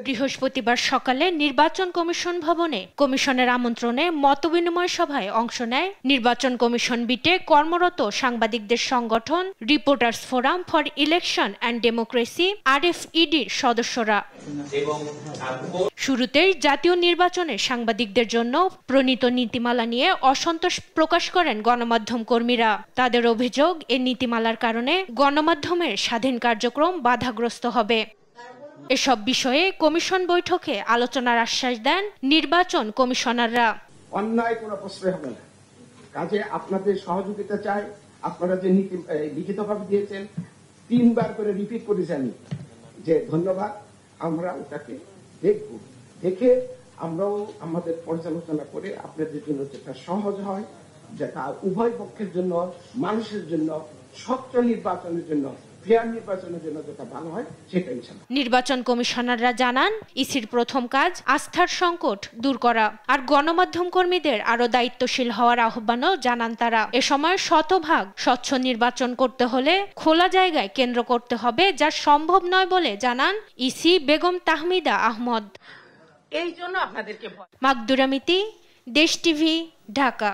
বৃহস্পতিবার সকালে নির্বাচন কমিশন ভবনে কমিশনের আমন্ত্রণে মতবিনিময় সভায় অংশ নেয় নির্বাচন কমিশন বিটে কর্মরত সাংবাদিকদের সংগঠন reporters forum for election and democracy RFEDর সদস্যরা। শুরুতেই জাতীয় নির্বাচনে সাংবাদিকদের জন্য প্রণীত নীতিমালা নিয়ে অসন্তোষ প্রকাশ করেন গণমাধ্যম কর্মীরা। তাদের অভিযোগ, এই নীতিমালার কারণে গণমাধ্যমের স্বাধীন কার্যক্রম বাধাগ্রস্ত হবে। এসব বিষয়ে কমিশন বৈঠকে আলোচনার আশ্বাস দেন নির্বাচন কমিশনাররা। অন্যায় কোনো প্রশ্রয় হবে না, কাজে আপনাদের সহযোগিতা চাই। আপনারা যে নীতি লিখিতভাবে দিয়েছেন, 3 বার করে রিপিট করেছি আমি যে ধন্যবাদ। আমরা ওটাকে দেখব, দেখে আমরাও আমাদের পর্যালোচনা করে আপনাদের জন্য যেটা সহজ হয়, যেটা উভয় পক্ষের জন্য, মানুষের জন্য, স্বচ্ছ নির্বাচনের জন্য, নির্বাচন কমিশনাররা জানান, ইসির প্রথম কাজ আস্থার সংকট দূর করা, আর গণমাধ্যম কর্মীদের আরো দায়িত্বশীল হওয়ার আহ্বানও জানান তারা। এ সময় শতভাগ স্বচ্ছ নির্বাচন করতে হলে খোলা জায়গায় কেন্দ্র করতে হবে, যা সম্ভব নয় বলে জানান ইসি বেগম তাহমিদা আহমদ। এই জন্য আপনাদেরকে মাকদুরা মিতি, দেশ টিভি, ঢাকা।